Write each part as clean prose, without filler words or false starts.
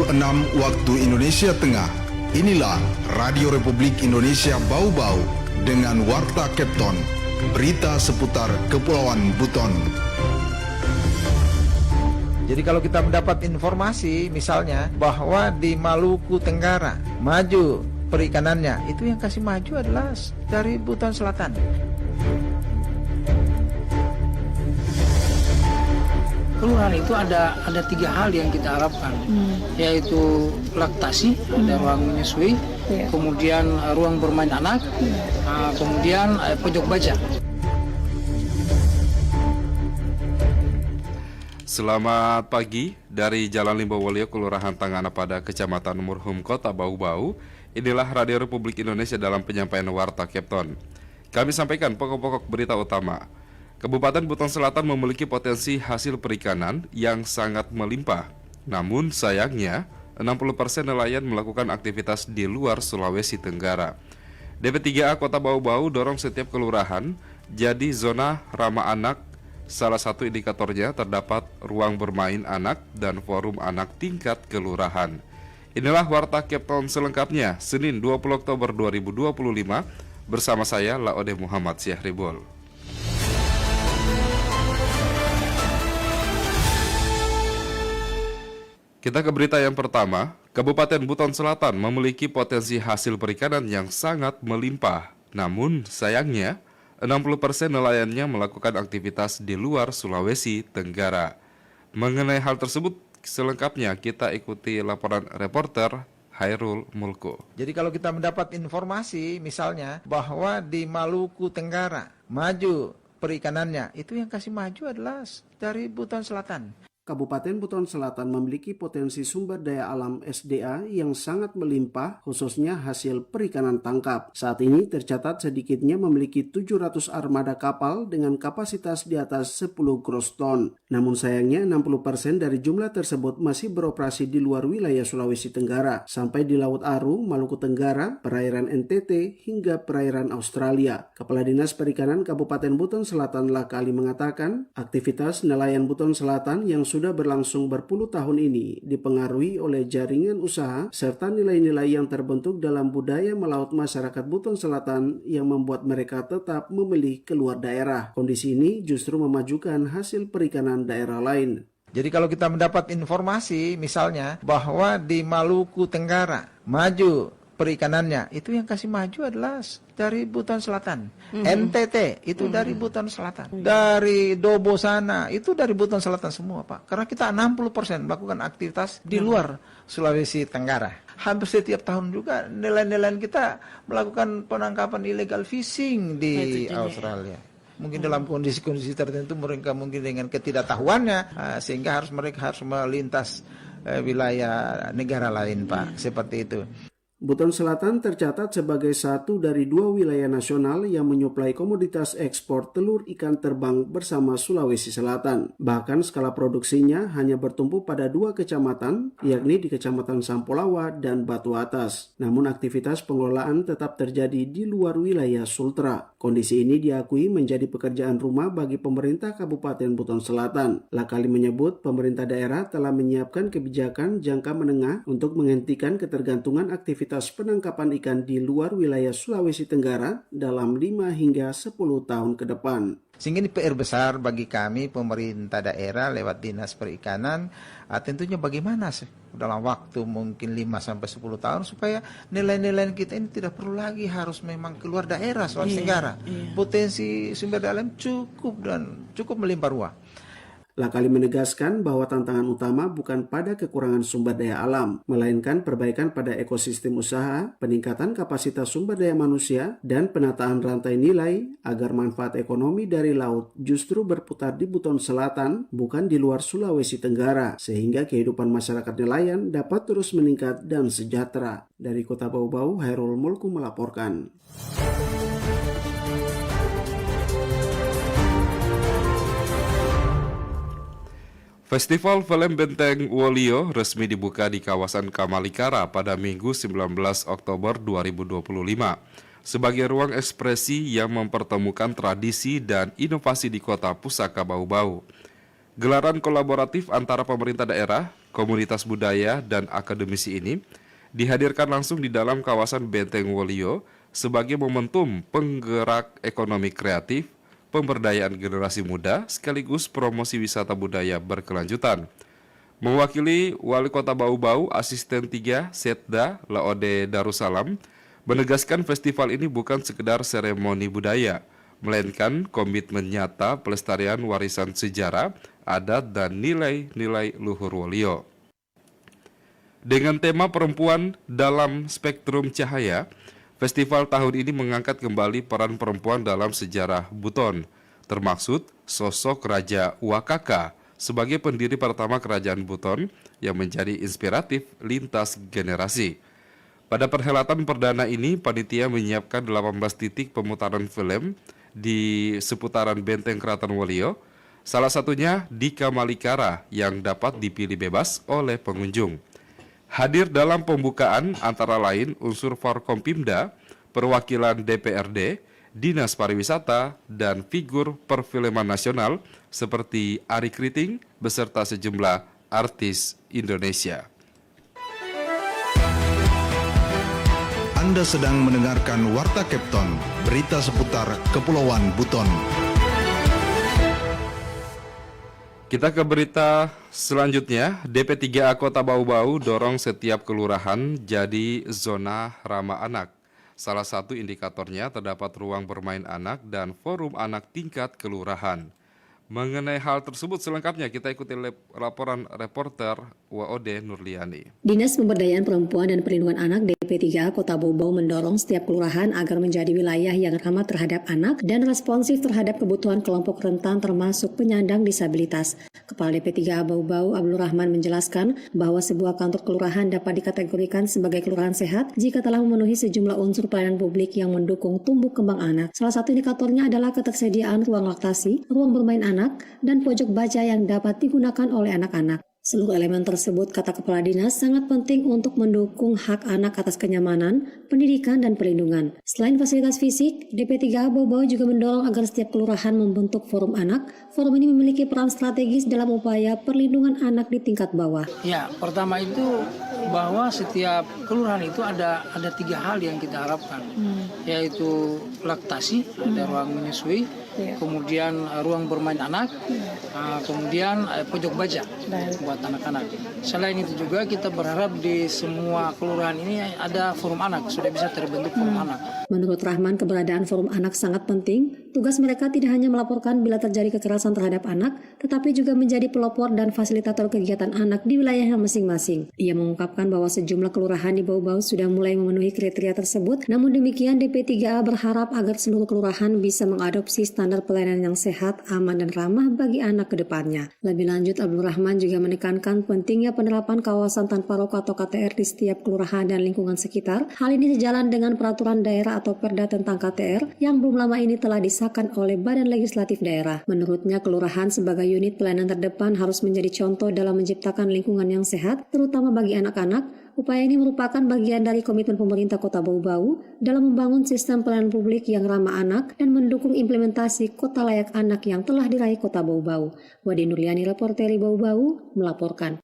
pukul 6 waktu Indonesia Tengah. Inilah Radio Republik Indonesia Bau-Bau dengan Warta Kepton, berita seputar Kepulauan Buton. Jadi kalau kita mendapat informasi misalnya bahwa di Maluku Tenggara maju perikanannya, itu yang kasih maju adalah dari Buton Selatan. Kelurahan itu ada 3 hal yang kita harapkan, yaitu laktasi, ada ruang menyusui, kemudian ruang bermain anak, kemudian pojok baca. Selamat pagi dari Jalan Limbawolio, Kelurahan Tangana pada Kecamatan Murhum, Kota Bau-Bau. Inilah Radio Republik Indonesia dalam penyampaian Warta Kepton. Kami sampaikan pokok-pokok berita utama. Kabupaten Buton Selatan memiliki potensi hasil perikanan yang sangat melimpah. Namun sayangnya, 60% nelayan melakukan aktivitas di luar Sulawesi Tenggara. DP3A Kota Bau-Bau dorong setiap kelurahan jadi zona ramah anak. Salah satu indikatornya terdapat ruang bermain anak dan forum anak tingkat kelurahan. Inilah Warta Kepton selengkapnya, Senin 20 Oktober 2025, bersama saya Laode Muhammad Syahribul. Kita ke berita yang pertama. Kabupaten Buton Selatan memiliki potensi hasil perikanan yang sangat melimpah. Namun sayangnya 60% nelayannya melakukan aktivitas di luar Sulawesi Tenggara. Mengenai hal tersebut selengkapnya kita ikuti laporan reporter Hairul Mulko. Jadi kalau kita mendapat informasi misalnya bahwa di Maluku Tenggara maju perikanannya, itu yang kasih maju adalah dari Buton Selatan. Kabupaten Buton Selatan memiliki potensi sumber daya alam SDA yang sangat melimpah, khususnya hasil perikanan tangkap. Saat ini tercatat sedikitnya memiliki 700 armada kapal dengan kapasitas di atas 10 gross ton. Namun sayangnya 60% dari jumlah tersebut masih beroperasi di luar wilayah Sulawesi Tenggara, sampai di Laut Aru, Maluku Tenggara, perairan NTT, hingga perairan Australia. Kepala Dinas Perikanan Kabupaten Buton Selatan Lakali mengatakan, aktivitas nelayan Buton Selatan yang sudah berlangsung berpuluh tahun ini dipengaruhi oleh jaringan usaha serta nilai-nilai yang terbentuk dalam budaya melaut masyarakat Buton Selatan yang membuat mereka tetap memilih keluar daerah. Kondisi ini justru memajukan hasil perikanan daerah lain. Jadi kalau kita mendapat informasi misalnya bahwa di Maluku Tenggara maju perikanannya, itu yang kasih maju adalah dari Buton Selatan. NTT itu dari Buton Selatan. Dari Dobo sana itu dari Buton Selatan semua, Pak. Karena kita 60% melakukan aktivitas di luar Sulawesi Tenggara. Hampir setiap tahun juga nelayan-nelayan kita melakukan penangkapan illegal fishing di Australia. Mungkin dalam kondisi-kondisi tertentu mereka mungkin dengan ketidaktahuannya sehingga mereka harus melintas wilayah negara lain, Pak. Seperti itu. Buton Selatan tercatat sebagai satu dari 2 wilayah nasional yang menyuplai komoditas ekspor telur ikan terbang bersama Sulawesi Selatan. Bahkan skala produksinya hanya bertumpu pada 2 kecamatan, yakni di Kecamatan Sampolawa dan Batu Atas. Namun aktivitas pengelolaan tetap terjadi di luar wilayah Sultra. Kondisi ini diakui menjadi pekerjaan rumah bagi pemerintah Kabupaten Buton Selatan. Lakali menyebut pemerintah daerah telah menyiapkan kebijakan jangka menengah untuk menghentikan ketergantungan aktivitas penangkapan ikan di luar wilayah Sulawesi Tenggara dalam 5 hingga 10 tahun ke depan. Sehingga ini PR besar bagi kami pemerintah daerah lewat Dinas Perikanan, tentunya bagaimana sih dalam waktu mungkin 5-10 tahun supaya nilai-nilai kita ini tidak perlu lagi harus memang keluar daerah Sulawesi Tenggara. Potensi sumber daya alam cukup melimpah ruah. Lakali menegaskan bahwa tantangan utama bukan pada kekurangan sumber daya alam, melainkan perbaikan pada ekosistem usaha, peningkatan kapasitas sumber daya manusia, dan penataan rantai nilai agar manfaat ekonomi dari laut justru berputar di Buton Selatan, bukan di luar Sulawesi Tenggara, sehingga kehidupan masyarakat nelayan dapat terus meningkat dan sejahtera. Dari Kota Bau-Bau, Hairul Mulku melaporkan. Festival Film Benteng Wolio resmi dibuka di kawasan Kamalikara pada Minggu 19 Oktober 2025 sebagai ruang ekspresi yang mempertemukan tradisi dan inovasi di kota pusaka Bau-Bau. Gelaran kolaboratif antara pemerintah daerah, komunitas budaya, dan akademisi ini dihadirkan langsung di dalam kawasan Benteng Wolio sebagai momentum penggerak ekonomi kreatif, pemberdayaan generasi muda, sekaligus promosi wisata budaya berkelanjutan. Mewakili Wali Kota Bau-Bau, Asisten 3 Setda Laode Darussalam, menegaskan festival ini bukan sekedar seremoni budaya, melainkan komitmen nyata pelestarian warisan sejarah, adat, dan nilai-nilai luhur Wolio. Dengan tema perempuan dalam spektrum cahaya, festival tahun ini mengangkat kembali peran perempuan dalam sejarah Buton, termaksud sosok Raja Wakaka sebagai pendiri pertama Kerajaan Buton yang menjadi inspiratif lintas generasi. Pada perhelatan perdana ini, panitia menyiapkan 18 titik pemutaran film di seputaran Benteng Keraton Wolio, salah satunya Dika Malikara yang dapat dipilih bebas oleh pengunjung. Hadir dalam pembukaan antara lain unsur Forkompimda, perwakilan DPRD, Dinas Pariwisata, dan figur perfilman nasional seperti Ari Kriting beserta sejumlah artis Indonesia. Anda sedang mendengarkan Warta Kepton, berita seputar Kepulauan Buton. Kita ke berita selanjutnya. DP3A Kota Bau-Bau dorong setiap kelurahan jadi zona ramah anak. Salah satu indikatornya terdapat ruang bermain anak dan forum anak tingkat kelurahan. Mengenai hal tersebut selengkapnya kita ikuti laporan reporter WOD Nurliani. Dinas Pemberdayaan Perempuan dan Perlindungan Anak DP3 Kota Bau-Bau mendorong setiap kelurahan agar menjadi wilayah yang ramah terhadap anak dan responsif terhadap kebutuhan kelompok rentan termasuk penyandang disabilitas. Kepala DP3 Bau-Bau Abdul Rahman menjelaskan bahwa sebuah kantor kelurahan dapat dikategorikan sebagai kelurahan sehat jika telah memenuhi sejumlah unsur pelayanan publik yang mendukung tumbuh kembang anak. Salah satu indikatornya adalah ketersediaan ruang laktasi, ruang bermain anak, dan pojok baca yang dapat digunakan oleh anak-anak. Seluruh elemen tersebut, kata Kepala Dinas, sangat penting untuk mendukung hak anak atas kenyamanan, pendidikan, dan perlindungan. Selain fasilitas fisik, DP3 Bau-Bau juga mendorong agar setiap kelurahan membentuk forum anak. Forum ini memiliki peran strategis dalam upaya perlindungan anak di tingkat bawah. Ya, pertama itu bahwa setiap kelurahan itu ada 3 hal yang kita harapkan, yaitu laktasi, ada ruang menyusui, kemudian ruang bermain anak, kemudian pojok baca buat anak-anak. Selain itu juga kita berharap di semua kelurahan ini ada forum anak, sudah bisa terbentuk forum anak. Menurut Rahman, keberadaan forum anak sangat penting. Tugas mereka tidak hanya melaporkan bila terjadi kekerasan terhadap anak, tetapi juga menjadi pelopor dan fasilitator kegiatan anak di wilayahnya masing-masing. Ia mengungkapkan bahwa sejumlah kelurahan di Bau-Bau sudah mulai memenuhi kriteria tersebut, namun demikian DP3A berharap agar seluruh kelurahan bisa mengadopsi standar pelayanan yang sehat, aman, dan ramah bagi anak ke depannya. Lebih lanjut, Abdul Rahman juga menekankan pentingnya penerapan kawasan tanpa rokok atau KTR di setiap kelurahan dan lingkungan sekitar. Hal ini sejalan dengan peraturan daerah atau Perda tentang KTR yang belum lama ini telah disahkan oleh Badan Legislatif Daerah. Menurutnya, kelurahan sebagai unit pelayanan terdepan harus menjadi contoh dalam menciptakan lingkungan yang sehat, terutama bagi anak-anak. Upaya ini merupakan bagian dari komitmen pemerintah Kota Bau-Bau dalam membangun sistem pelayanan publik yang ramah anak dan mendukung implementasi Kota Layak Anak yang telah diraih Kota Bau-Bau. Wadi Nurliani, reporter Bau-Bau, melaporkan.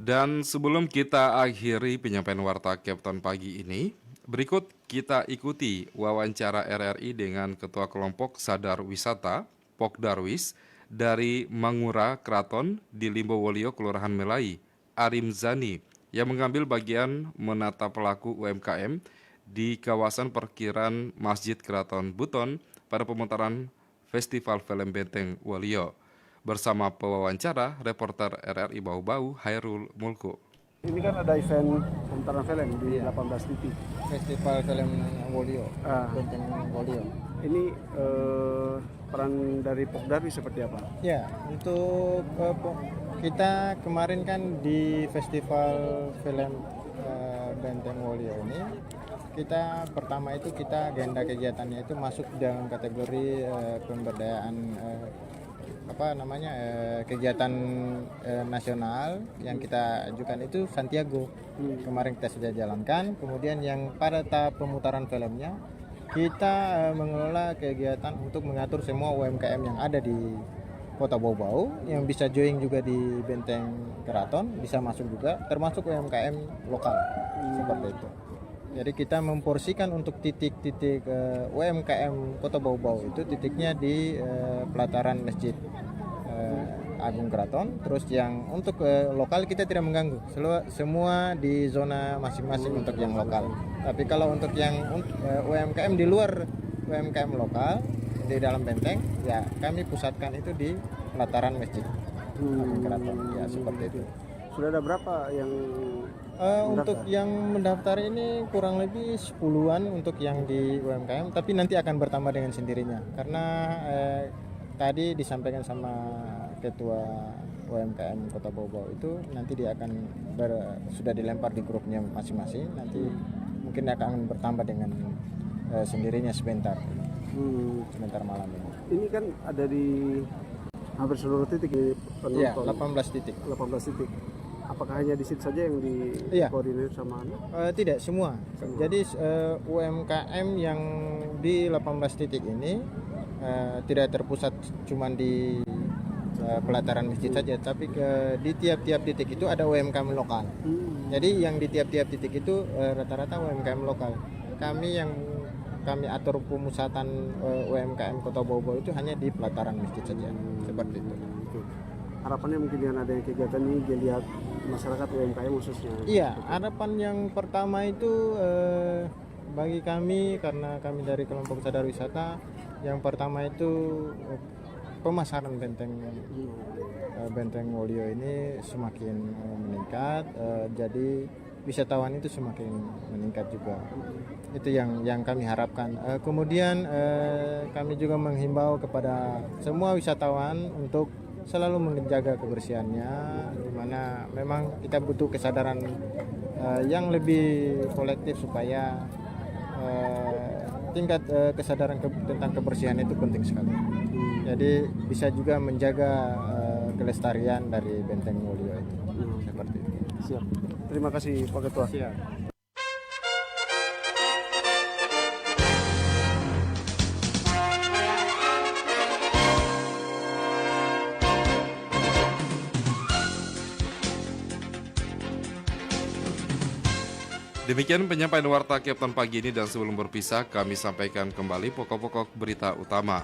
Dan sebelum kita akhiri penyampaian Warta Kepton pagi ini, berikut kita ikuti wawancara RRI dengan Ketua Kelompok Sadar Wisata, Pokdarwis, dari Mangura Keraton di Limbo Wolio, Kelurahan Melai, Arim Zani, yang mengambil bagian menata pelaku UMKM di kawasan parkiran Masjid Keraton Buton pada pemutaran Festival Film Benteng Wolio. Bersama pewawancara reporter RRI Bau-Bau Hairul Mulku. Ini kan ada event pemutaran film di 18 titik. Festival Film Wolio, Benteng Wolio. Ini peran dari Pokdarwi seperti apa? Ya, untuk kita kemarin kan di Festival Film Benteng Wolio ini, kita pertama itu kita agenda kegiatannya itu masuk dalam kategori pemberdayaan kegiatan nasional yang kita ajukan itu Santiago. Kemarin kita sudah jalankan, kemudian yang pada tahap pemutaran filmnya kita mengelola kegiatan untuk mengatur semua UMKM yang ada di Kota Bau-Bau, yang bisa join juga di Benteng Keraton, bisa masuk juga, termasuk UMKM lokal seperti itu. Jadi kita memporsikan untuk titik-titik UMKM Kota Bau-Bau itu titiknya di pelataran Masjid Agung Keraton. Terus yang untuk lokal kita tidak mengganggu, semua di zona masing-masing untuk yang lokal. Tapi kalau untuk yang UMKM di luar UMKM lokal di dalam benteng, ya kami pusatkan itu di pelataran Masjid Agung Keraton. Ya seperti itu. Sudah ada berapa yang untuk yang mendaftar ini kurang lebih 10-an untuk yang di UMKM, tapi nanti akan bertambah dengan sendirinya karena tadi disampaikan sama Ketua UMKM Kota Bau-Bau itu nanti dia akan sudah dilempar di grupnya masing-masing, nanti mungkin akan bertambah dengan sendirinya sebentar malam ini. Ini kan ada di hampir seluruh titik di Iya, penonton. 18 titik. 18 titik. Apakah hanya di situ saja yang dikoordinir sama Anda? Tidak, semua. Jadi UMKM yang di 18 titik ini tidak terpusat cuma di pelataran masjid saja, tapi di tiap-tiap titik itu ada UMKM lokal. Jadi yang di tiap-tiap titik itu rata-rata UMKM lokal. Kami atur pemusatan UMKM Kota Bau-Bau itu hanya di pelataran masjid saja, seperti itu. Harapannya mungkin dengan adanya kegiatan ini dilihat masyarakat UMKM khususnya. Iya, harapan yang pertama itu bagi kami, karena kami dari kelompok sadar wisata, yang pertama itu pemasaran Benteng Wolio ini semakin meningkat, jadi wisatawan itu semakin meningkat juga. Itu yang kami harapkan. Kemudian kami juga menghimbau kepada semua wisatawan untuk selalu menjaga kebersihannya, di mana memang kita butuh kesadaran yang lebih kolektif supaya tingkat kesadaran tentang kebersihan itu penting sekali. Jadi bisa juga menjaga kelestarian dari Benteng Wolio itu. Seperti itu. Siap. Terima kasih Pak Ketua. Siap. Demikian penyampaian Warta Kapten pagi ini, dan sebelum berpisah kami sampaikan kembali pokok-pokok berita utama.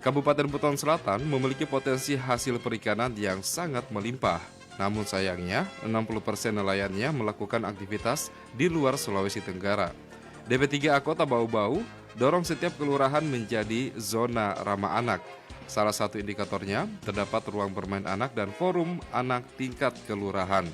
Kabupaten Buton Selatan memiliki potensi hasil perikanan yang sangat melimpah. Namun sayangnya 60% nelayannya melakukan aktivitas di luar Sulawesi Tenggara. DP3A Kota Bau-Bau dorong setiap kelurahan menjadi zona ramah anak. Salah satu indikatornya terdapat ruang bermain anak dan forum anak tingkat kelurahan.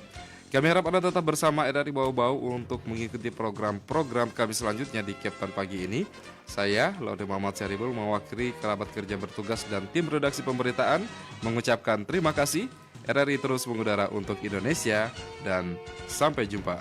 Kami harap Anda tetap bersama RRI Bau-Bau untuk mengikuti program-program kami selanjutnya di Kapten Pagi ini. Saya, Laude Muhammad Syaribul, mewakili kerabat kerja bertugas dan tim redaksi pemberitaan, mengucapkan terima kasih. RRI terus mengudara untuk Indonesia, dan sampai jumpa.